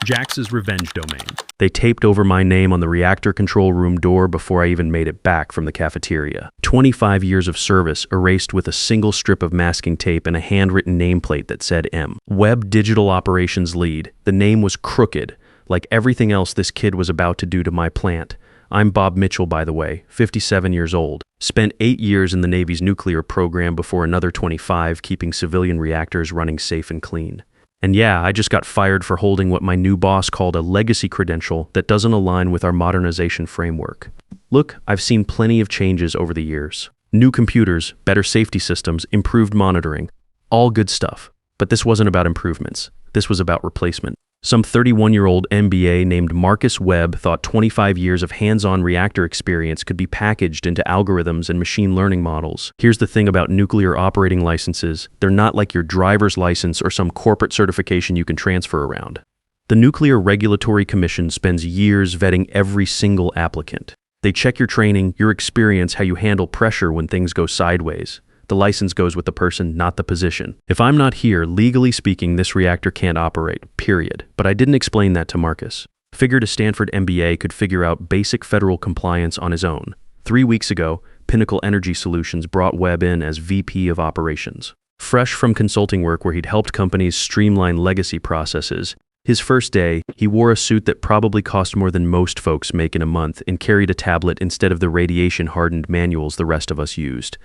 Jax's revenge domain. They taped over my name on the reactor control room door before I even made it back from the cafeteria. 25 years of service erased with a single strip of masking tape and a handwritten nameplate that said M. Web Digital Operations Lead. The name was crooked, like everything else this kid was about to do to my plant. I'm Bob Mitchell, by the way, 57 years old. Spent 8 years in the Navy's nuclear program before another 25 keeping civilian reactors running safe and clean. And yeah, I just got fired for holding what my new boss called a legacy credential that doesn't align with our modernization framework. Look, I've seen plenty of changes over the years. New computers, better safety systems, improved monitoring. All good stuff. But this wasn't about improvements. This was about replacement. Some 31-year-old MBA named Marcus Webb thought 25 years of hands-on reactor experience could be packaged into algorithms and machine learning models. Here's the thing about nuclear operating licenses. They're not like your driver's license or some corporate certification you can transfer around. The Nuclear Regulatory Commission spends years vetting every single applicant. They check your training, your experience, how you handle pressure when things go sideways. The license goes with the person, not the position. If I'm not here, legally speaking, this reactor can't operate, period. But I didn't explain that to Marcus. Figured a Stanford MBA could figure out basic federal compliance on his own. 3 weeks ago, Pinnacle Energy Solutions brought Webb in as VP of Operations. Fresh from consulting work where he'd helped companies streamline legacy processes, his first day, he wore a suit that probably cost more than most folks make in a month and carried a tablet instead of the radiation-hardened manuals the rest of us used.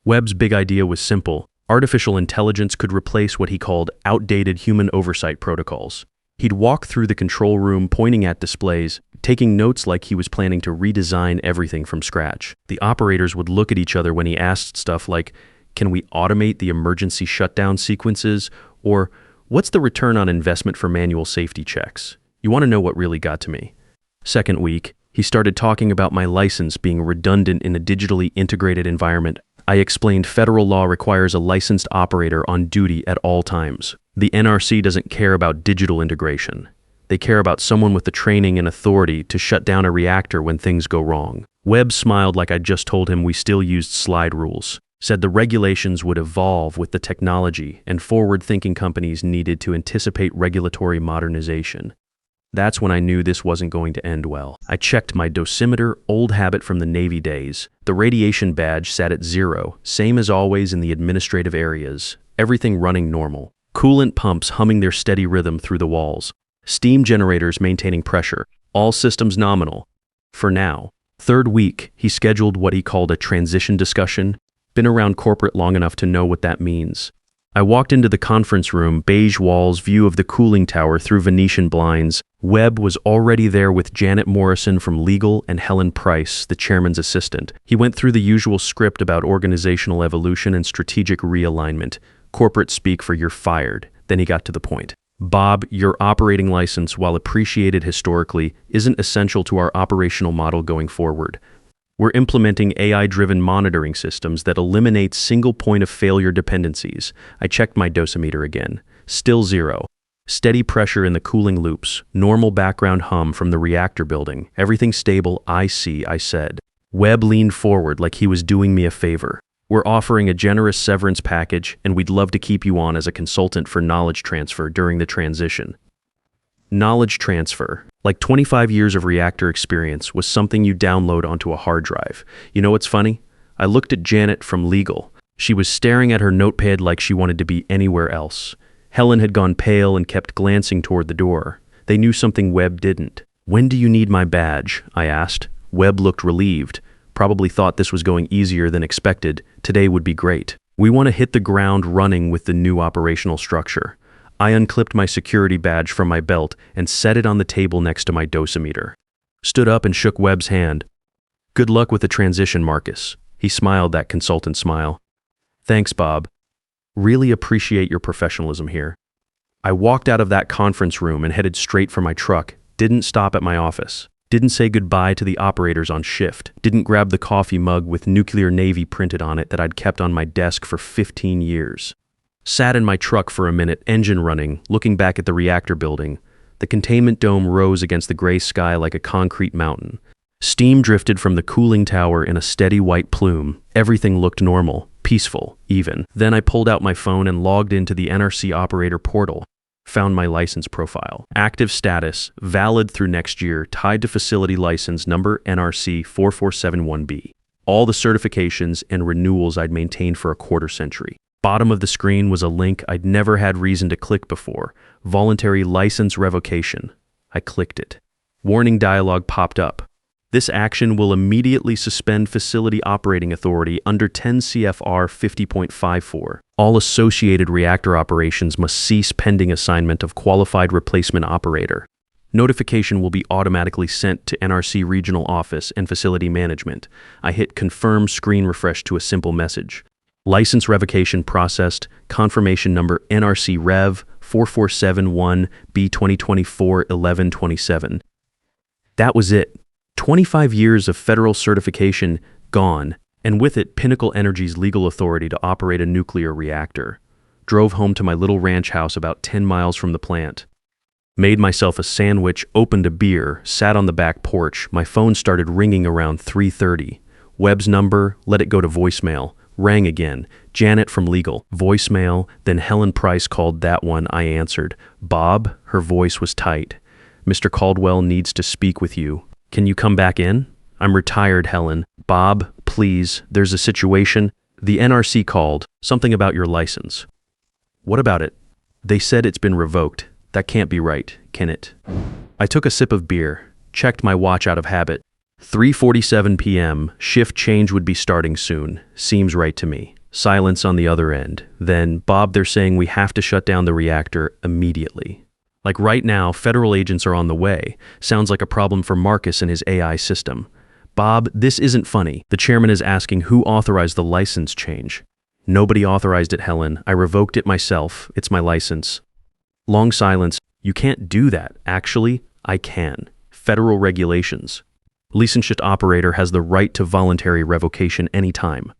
Webb's big idea was simple. Artificial intelligence could replace what he called outdated human oversight protocols. He'd walk through the control room pointing at displays, taking notes like he was planning to redesign everything from scratch. The operators would look at each other when he asked stuff like, "Can we automate the emergency shutdown sequences?" Or, "What's the return on investment for manual safety checks?" You want to know what really got to me? Second week, he started talking about my license being redundant in a digitally integrated environment. I explained federal law requires a licensed operator on duty at all times. The NRC doesn't care about digital integration. They care about someone with the training and authority to shut down a reactor when things go wrong. Webb smiled like I'd just told him we still used slide rules. Said the regulations would evolve with the technology and forward-thinking companies needed to anticipate regulatory modernization. That's when I knew this wasn't going to end well. I checked my dosimeter, old habit from the Navy days. The radiation badge sat at 0, same as always in the administrative areas. Everything running normal. Coolant pumps humming their steady rhythm through the walls. Steam generators maintaining pressure. All systems nominal. For now. Third week, he scheduled what he called a transition discussion. Been around corporate long enough to know what that means. I walked into the conference room, beige walls, view of the cooling tower through Venetian blinds. Webb was already there with Janet Morrison from legal and Helen Price, the chairman's assistant. He went through the usual script about organizational evolution and strategic realignment. Corporate speak for "you're fired." Then he got to the point. "Bob, your operating license, while appreciated historically, isn't essential to our operational model going forward. We're implementing AI-driven monitoring systems that eliminate single point of failure dependencies." I checked my dosimeter again. Still 0. Steady pressure in the cooling loops, normal background hum from the reactor building. Everything stable, I see, I said. Webb leaned forward like he was doing me a favor. "We're offering a generous severance package, and we'd love to keep you on as a consultant for knowledge transfer during the transition." Knowledge transfer, like 25 years of reactor experience, was something you download onto a hard drive. You know what's funny? I looked at Janet from legal. She was staring at her notepad like she wanted to be anywhere else. Helen had gone pale and kept glancing toward the door. They knew something Webb didn't. "When do you need my badge?" I asked. Webb looked relieved. Probably thought this was going easier than expected. Today would be great. "We want to hit the ground running with the new operational structure." I unclipped my security badge from my belt and set it on the table next to my dosimeter. Stood up and shook Webb's hand. "Good luck with the transition, Marcus." He smiled that consultant smile. "Thanks, Bob. Really appreciate your professionalism here." I walked out of that conference room and headed straight for my truck. Didn't stop at my office. Didn't say goodbye to the operators on shift. Didn't grab the coffee mug with Nuclear Navy printed on it that I'd kept on my desk for 15 years. Sat in my truck for a minute, engine running, looking back at the reactor building. The containment dome rose against the gray sky like a concrete mountain. Steam drifted from the cooling tower in a steady white plume. Everything looked normal, peaceful, even. Then I pulled out my phone and logged into the NRC operator portal. Found my license profile. Active status, valid through next year, tied to facility license number NRC 4471B. All the certifications and renewals I'd maintained for a quarter century. Bottom of the screen was a link I'd never had reason to click before. Voluntary license revocation. I clicked it. Warning dialog popped up. This action will immediately suspend facility operating authority under 10 CFR 50.54. All associated reactor operations must cease pending assignment of qualified replacement operator. Notification will be automatically sent to NRC Regional Office and Facility Management. I hit confirm screen refresh to a simple message. License revocation processed, confirmation number NRC Rev 4471 B 2024-1127. That was it. 25 years of federal certification gone, and with it Pinnacle Energy's legal authority to operate a nuclear reactor. Drove home to my little ranch house about 10 miles from the plant. Made myself a sandwich, opened a beer, sat on the back porch. My phone started ringing around 3:30. Webb's number, let it go to voicemail. Rang again. Janet from legal. Voicemail, then Helen Price called that one. I answered. Bob, her voice was tight. Mr. Caldwell needs to speak with you. Can you come back in? I'm retired, Helen. Bob, please, there's a situation. The NRC called. Something about your license. What about it? They said it's been revoked. That can't be right, can it? I took a sip of beer, checked my watch out of habit. 3:47 p.m., shift change would be starting soon. Seems right to me. Silence on the other end. Then, Bob, they're saying we have to shut down the reactor immediately. Like right now, federal agents are on the way. Sounds like a problem for Marcus and his AI system. Bob, this isn't funny. The chairman is asking who authorized the license change. Nobody authorized it, Helen. I revoked it myself. It's my license. Long silence. You can't do that. Actually, I can. Federal regulations. Licensed operator has the right to voluntary revocation anytime.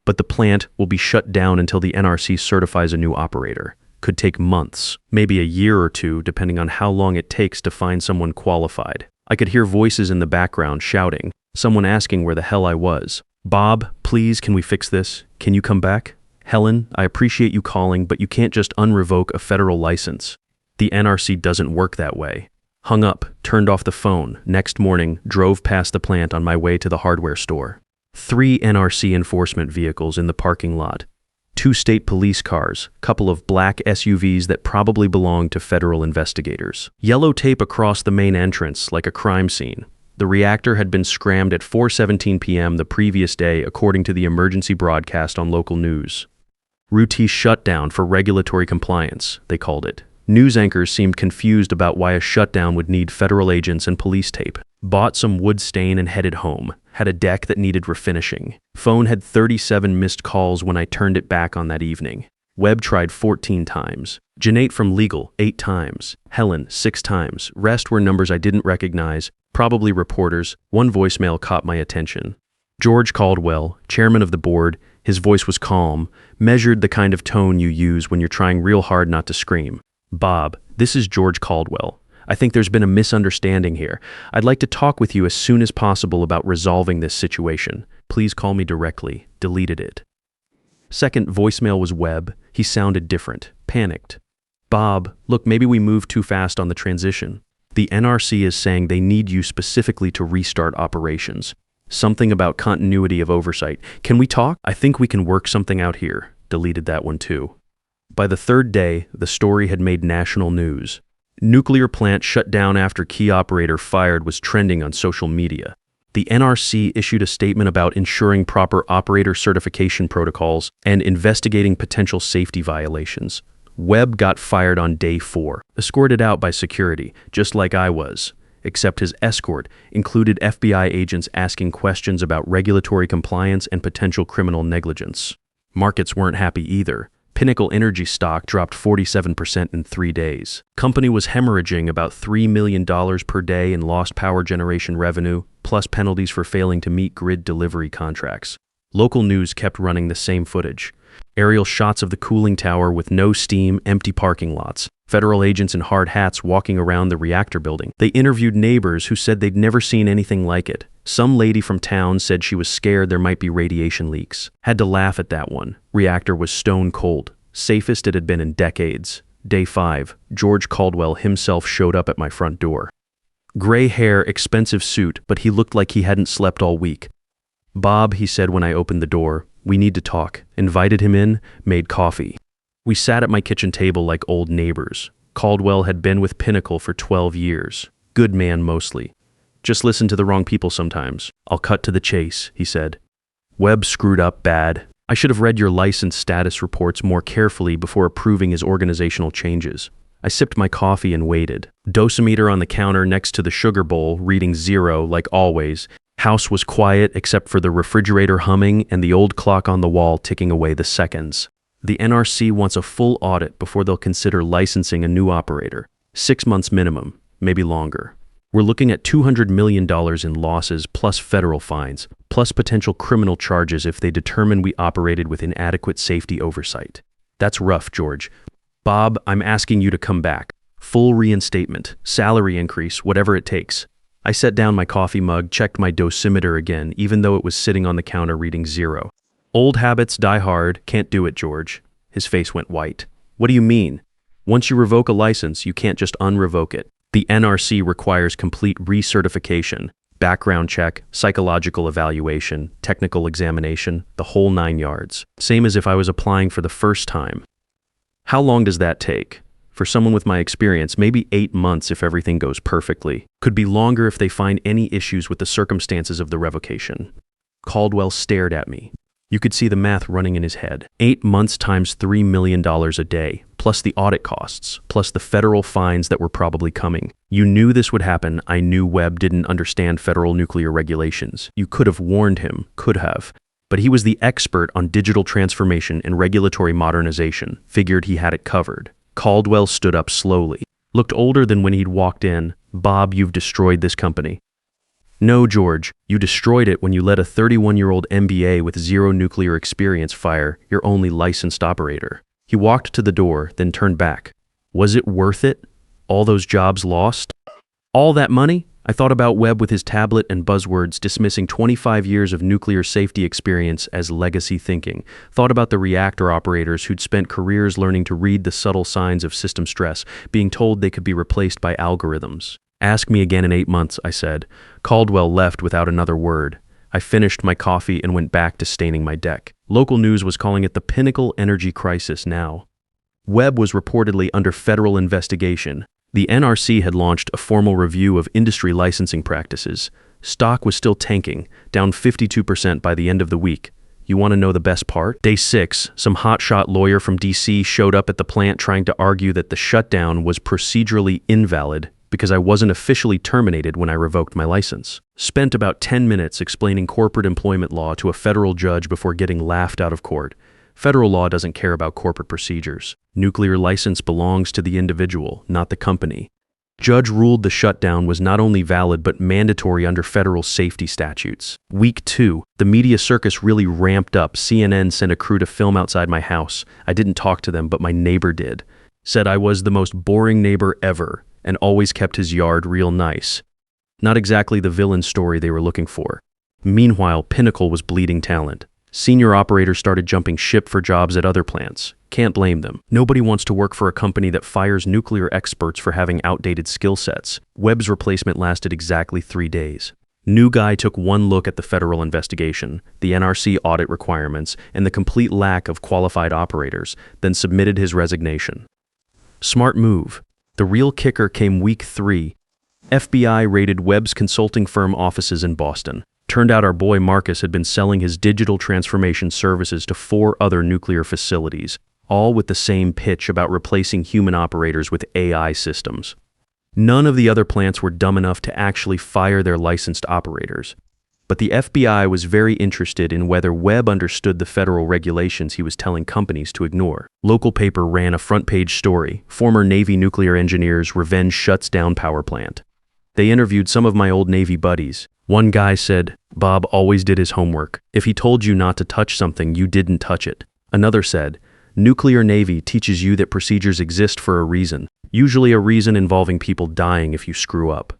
But the plant will be shut down until the NRC certifies a new operator. Could take months, maybe a year or two, depending on how long it takes to find someone qualified. I could hear voices in the background shouting, someone asking where the hell I was. Bob, please, can we fix this? Can you come back? Helen, I appreciate you calling, but you can't just unrevoke a federal license. The NRC doesn't work that way. Hung up, turned off the phone. Next morning, drove past the plant on my way to the hardware store. 3 NRC enforcement vehicles in the parking lot. 2 state police cars, couple of black SUVs that probably belong to federal investigators. Yellow tape across the main entrance, like a crime scene. The reactor had been scrammed at 4:17 p.m. the previous day, according to the emergency broadcast on local news. Routine shutdown for regulatory compliance, they called it. News anchors seemed confused about why a shutdown would need federal agents and police tape. Bought some wood stain and headed home. Had a deck that needed refinishing. Phone had 37 missed calls when I turned it back on that evening. Webb tried 14 times. Janate from legal, 8 times. Helen, 6 times. Rest were numbers I didn't recognize, probably reporters. One voicemail caught my attention. George Caldwell, chairman of the board, his voice was calm, measured the kind of tone you use when you're trying real hard not to scream. Bob, this is George Caldwell. I think there's been a misunderstanding here. I'd like to talk with you as soon as possible about resolving this situation. Please call me directly. Deleted it. Second voicemail was Webb. He sounded different, panicked. Bob, look, maybe we moved too fast on the transition. The NRC is saying they need you specifically to restart operations. Something about continuity of oversight. Can we talk? I think we can work something out here. Deleted that one too. By the 3rd day, the story had made national news. Nuclear plant shut down after key operator fired was trending on social media. The NRC issued a statement about ensuring proper operator certification protocols and investigating potential safety violations. Webb got fired on day 4, escorted out by security, just like I was, except his escort included FBI agents asking questions about regulatory compliance and potential criminal negligence. Markets weren't happy either. Pinnacle Energy stock dropped 47% in 3 days. Company was hemorrhaging about $3 million per day in lost power generation revenue, plus penalties for failing to meet grid delivery contracts. Local news kept running the same footage. Aerial shots of the cooling tower with no steam, empty parking lots. Federal agents in hard hats walking around the reactor building. They interviewed neighbors who said they'd never seen anything like it. Some lady from town said she was scared there might be radiation leaks. Had to laugh at that one. Reactor was stone cold. Safest it had been in decades. Day 5, George Caldwell himself showed up at my front door. Gray hair, expensive suit, but he looked like he hadn't slept all week. "Bob," he said when I opened the door, "we need to talk." Invited him in, made coffee. We sat at my kitchen table like old neighbors. Caldwell had been with Pinnacle for 12 years. Good man mostly. "Just listen to the wrong people sometimes. I'll cut to the chase," he said. "Webb screwed up bad. I should have read your license status reports more carefully before approving his organizational changes." I sipped my coffee and waited. Dosimeter on the counter next to the sugar bowl, reading 0 like always. House was quiet except for the refrigerator humming and the old clock on the wall ticking away the seconds. The NRC wants a full audit before they'll consider licensing a new operator. 6 months minimum, maybe longer. We're looking at $200 million in losses plus federal fines, plus potential criminal charges if they determine we operated with inadequate safety oversight. That's rough, George. "Bob, I'm asking you to come back. Full reinstatement, salary increase, whatever it takes." I set down my coffee mug, checked my dosimeter again, even though it was sitting on the counter reading 0. "Old habits die hard, can't do it, George." His face went white. "What do you mean? Once you revoke a license, you can't just unrevoke it. The NRC requires complete recertification, background check, psychological evaluation, technical examination, the whole 9 yards. Same as if I was applying for the first time." "How long does that take?" "For someone with my experience, maybe 8 months if everything goes perfectly. Could be longer if they find any issues with the circumstances of the revocation." Caldwell stared at me. You could see the math running in his head. 8 months times $3 million a day, plus the audit costs, plus the federal fines that were probably coming. You knew this would happen. I knew Webb didn't understand federal nuclear regulations. You could have warned him, could have. But he was the expert on digital transformation and regulatory modernization, figured he had it covered. Caldwell stood up slowly, looked older than when he'd walked in. "Bob, you've destroyed this company." "No, George, you destroyed it when you let a 31-year-old MBA with 0 nuclear experience fire your only licensed operator." He walked to the door, then turned back. "Was it worth it? All those jobs lost? All that money?" I thought about Webb with his tablet and buzzwords, dismissing 25 years of nuclear safety experience as legacy thinking. Thought about the reactor operators who'd spent careers learning to read the subtle signs of system stress, being told they could be replaced by algorithms. "Ask me again in 8 months, I said. Caldwell left without another word. I finished my coffee and went back to staining my deck. Local news was calling it the Pinnacle energy crisis now. Webb was reportedly under federal investigation. The NRC had launched a formal review of industry licensing practices. Stock was still tanking, down 52% by the end of the week. You want to know the best part? Day 6, some hotshot lawyer from DC showed up at the plant trying to argue that the shutdown was procedurally invalid because I wasn't officially terminated when I revoked my license. Spent about 10 minutes explaining corporate employment law to a federal judge before getting laughed out of court. Federal law doesn't care about corporate procedures. Nuclear license belongs to the individual, not the company. Judge ruled the shutdown was not only valid but mandatory under federal safety statutes. Week 2, the media circus really ramped up. CNN sent a crew to film outside my house. I didn't talk to them, but my neighbor did. Said I was the most boring neighbor ever and always kept his yard real nice. Not exactly the villain story they were looking for. Meanwhile, Pinnacle was bleeding talent. Senior operators started jumping ship for jobs at other plants. Can't blame them. Nobody wants to work for a company that fires nuclear experts for having outdated skill sets. Webb's replacement lasted exactly 3 days. New guy took one look at the federal investigation, the NRC audit requirements, and the complete lack of qualified operators, then submitted his resignation. Smart move. The real kicker came week 3. FBI raided Webb's consulting firm offices in Boston. Turned out our boy Marcus had been selling his digital transformation services to 4 other nuclear facilities, all with the same pitch about replacing human operators with AI systems. None of the other plants were dumb enough to actually fire their licensed operators. But the FBI was very interested in whether Webb understood the federal regulations he was telling companies to ignore. Local paper ran a front-page story, "Former Navy nuclear engineers revenge shuts down power plant." They interviewed some of my old Navy buddies. One guy said, "Bob always did his homework. If he told you not to touch something, you didn't touch it." Another said, "Nuclear Navy teaches you that procedures exist for a reason, usually a reason involving people dying if you screw up."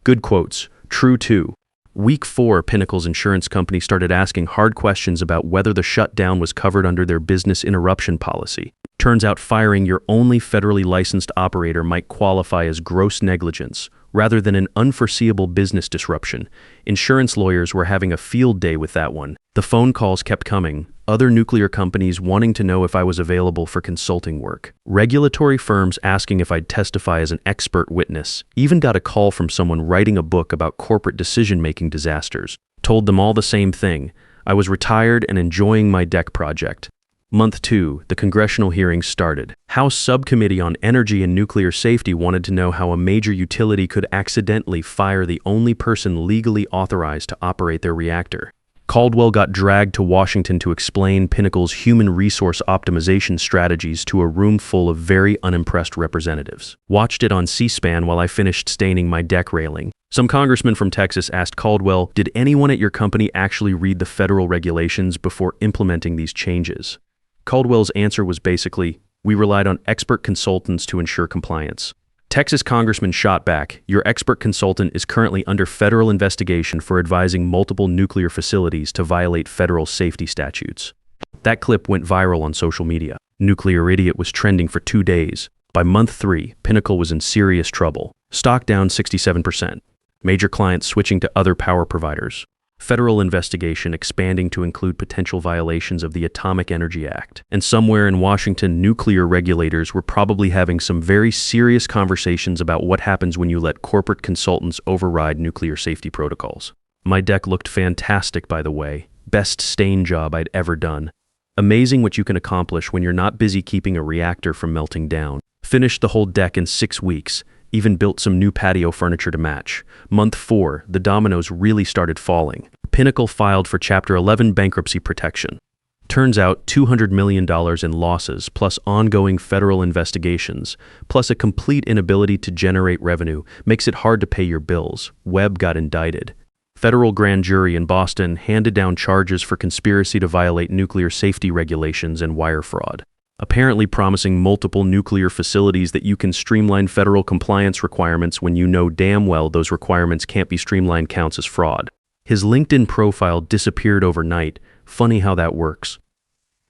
Good quotes. True too. Week 4, Pinnacle's insurance company started asking hard questions about whether the shutdown was covered under their business interruption policy. Turns out firing your only federally licensed operator might qualify as gross negligence, rather than an unforeseeable business disruption. Insurance lawyers were having a field day with that one. The phone calls kept coming, other nuclear companies wanting to know if I was available for consulting work. Regulatory firms asking if I'd testify as an expert witness. Even got a call from someone writing a book about corporate decision-making disasters. Told them all the same thing. I was retired and enjoying my deck project. Month 2, the Congressional hearings started. House Subcommittee on Energy and Nuclear Safety wanted to know how a major utility could accidentally fire the only person legally authorized to operate their reactor. Caldwell got dragged to Washington to explain Pinnacle's human resource optimization strategies to a room full of very unimpressed representatives. Watched it on C-SPAN while I finished staining my deck railing. Some congressman from Texas asked Caldwell, "Did anyone at your company actually read the federal regulations before implementing these changes?" Caldwell's answer was basically, "We relied on expert consultants to ensure compliance." Texas Congressman shot back, "Your expert consultant is currently under federal investigation for advising multiple nuclear facilities to violate federal safety statutes." That clip went viral on social media. Nuclear Idiot was trending for 2 days. By month 3, Pinnacle was in serious trouble. Stock down 67%. Major clients switching to other power providers. Federal investigation expanding to include potential violations of the Atomic Energy Act. And somewhere in Washington, nuclear regulators were probably having some very serious conversations about what happens when you let corporate consultants override nuclear safety protocols. My deck looked fantastic, by the way. Best stain job I'd ever done. Amazing what you can accomplish when you're not busy keeping a reactor from melting down. Finished the whole deck in 6 weeks. Even built some new patio furniture to match. Month 4, the dominoes really started falling. Pinnacle filed for Chapter 11 bankruptcy protection. Turns out $200 million in losses, plus ongoing federal investigations, plus a complete inability to generate revenue, makes it hard to pay your bills. Webb got indicted. Federal grand jury in Boston handed down charges for conspiracy to violate nuclear safety regulations and wire fraud. Apparently promising multiple nuclear facilities that you can streamline federal compliance requirements when you know damn well those requirements can't be streamlined counts as fraud. His LinkedIn profile disappeared overnight. Funny how that works.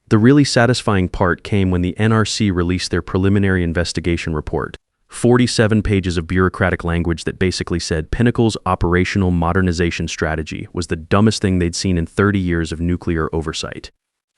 The really satisfying part came when the NRC released their preliminary investigation report. 47 pages of bureaucratic language that basically said Pinnacle's operational modernization strategy was the dumbest thing they'd seen in 30 years of nuclear oversight.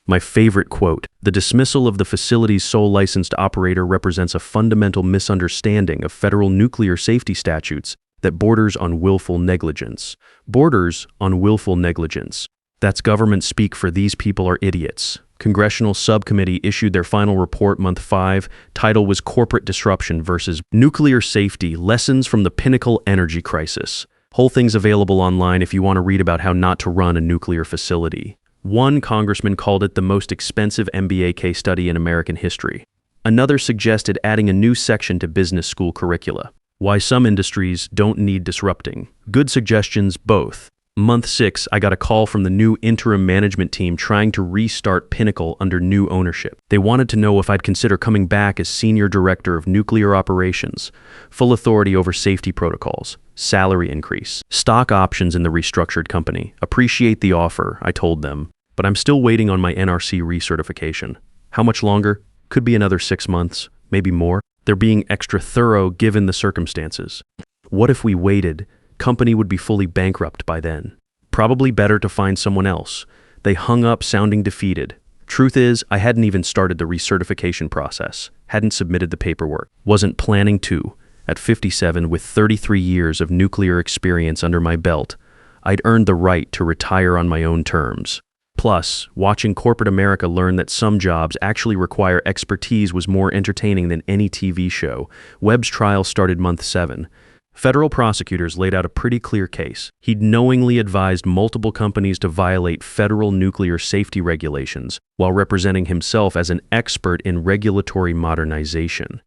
My favorite quote, "The dismissal of the facility's sole licensed operator represents a fundamental misunderstanding of federal nuclear safety statutes that borders on willful negligence." Borders on willful negligence. That's government speak for these people are idiots. Congressional Subcommittee issued their final report month 5. Title was Corporate Disruption versus Nuclear Safety, Lessons from the Pinnacle Energy Crisis. Whole thing's available online if you want to read about how not to run a nuclear facility. One congressman called it the most expensive MBA case study in American history. Another suggested adding a new section to business school curricula. Why some industries don't need disrupting. Good suggestions, both. Month 6, I got a call from the new interim management team trying to restart Pinnacle under new ownership. They wanted to know if I'd consider coming back as Senior Director of Nuclear Operations, full authority over safety protocols, salary increase, stock options in the restructured company. Appreciate the offer, I told them. But I'm still waiting on my NRC recertification. How much longer? Could be another 6 months, maybe more. They're being extra thorough given the circumstances. What if we waited? Company would be fully bankrupt by then. Probably better to find someone else. They hung up sounding defeated. Truth is, I hadn't even started the recertification process. Hadn't submitted the paperwork. Wasn't planning to. At 57, with 33 years of nuclear experience under my belt, I'd earned the right to retire on my own terms. Plus, watching corporate America learn that some jobs actually require expertise was more entertaining than any TV show. Webb's trial started month 7. Federal prosecutors laid out a pretty clear case. He'd knowingly advised multiple companies to violate federal nuclear safety regulations while representing himself as an expert in regulatory modernization.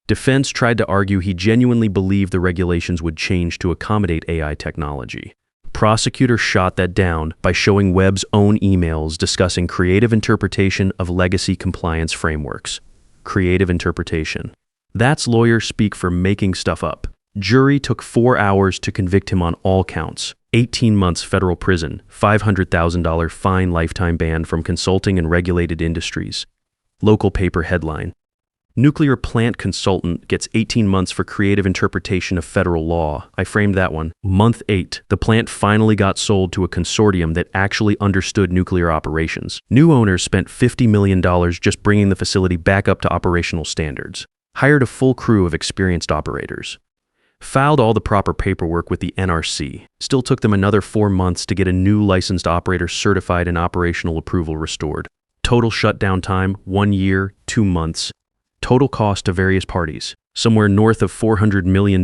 Defense tried to argue he genuinely believed the regulations would change to accommodate AI technology. Prosecutor shot that down by showing Webb's own emails discussing creative interpretation of legacy compliance frameworks. Creative interpretation. That's lawyer speak for making stuff up. Jury took 4 hours to convict him on all counts. 18 months federal prison, $500,000 fine, lifetime ban from consulting and regulated industries. Local paper headline. Nuclear plant consultant gets 18 months for creative interpretation of federal law. I framed that one. Month 8. The plant finally got sold to a consortium that actually understood nuclear operations. New owners spent $50 million just bringing the facility back up to operational standards. Hired a full crew of experienced operators. Filed all the proper paperwork with the NRC. Still took them another 4 months to get a new licensed operator certified and operational approval restored. Total shutdown time, 1 year, 2 months. Total cost to various parties, somewhere north of $400 million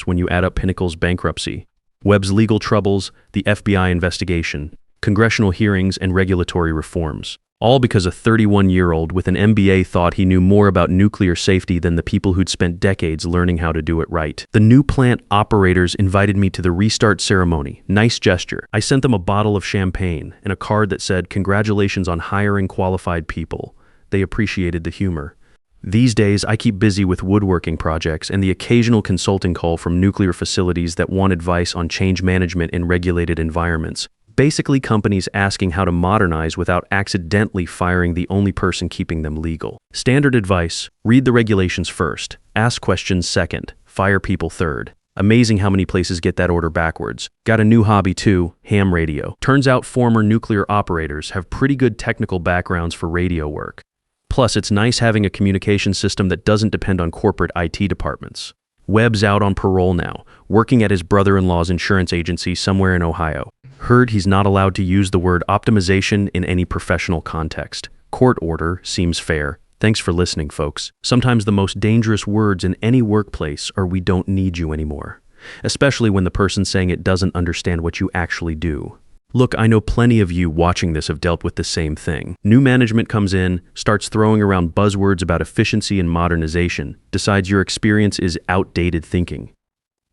when you add up Pinnacle's bankruptcy, Webb's legal troubles, the FBI investigation, congressional hearings, and regulatory reforms. All because a 31-year-old with an MBA thought he knew more about nuclear safety than the people who'd spent decades learning how to do it right. The new plant operators invited me to the restart ceremony. Nice gesture. I sent them a bottle of champagne and a card that said, "Congratulations on hiring qualified people." They appreciated the humor. These days, I keep busy with woodworking projects and the occasional consulting call from nuclear facilities that want advice on change management in regulated environments. Basically, companies asking how to modernize without accidentally firing the only person keeping them legal. Standard advice: read the regulations first, ask questions second, fire people third. Amazing how many places get that order backwards. Got a new hobby too, ham radio. Turns out former nuclear operators have pretty good technical backgrounds for radio work. Plus, it's nice having a communication system that doesn't depend on corporate IT departments. Webb's out on parole now, working at his brother-in-law's insurance agency somewhere in Ohio. Heard he's not allowed to use the word optimization in any professional context. Court order seems fair. Thanks for listening, folks. Sometimes the most dangerous words in any workplace are "we don't need you anymore," especially when the person saying it doesn't understand what you actually do. Look, I know plenty of you watching this have dealt with the same thing. New management comes in, starts throwing around buzzwords about efficiency and modernization, decides your experience is outdated thinking.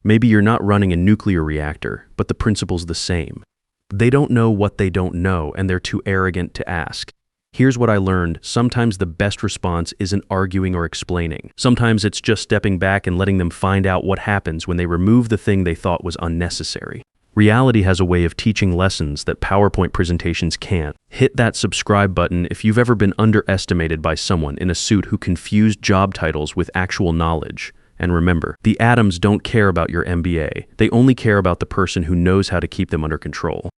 Maybe you're not running a nuclear reactor, but the principle's the same. They don't know what they don't know, and they're too arrogant to ask. Here's what I learned: sometimes the best response isn't arguing or explaining. Sometimes it's just stepping back and letting them find out what happens when they remove the thing they thought was unnecessary. Reality has a way of teaching lessons that PowerPoint presentations can't. Hit that subscribe button if you've ever been underestimated by someone in a suit who confused job titles with actual knowledge. And remember, the atoms don't care about your MBA. They only care about the person who knows how to keep them under control.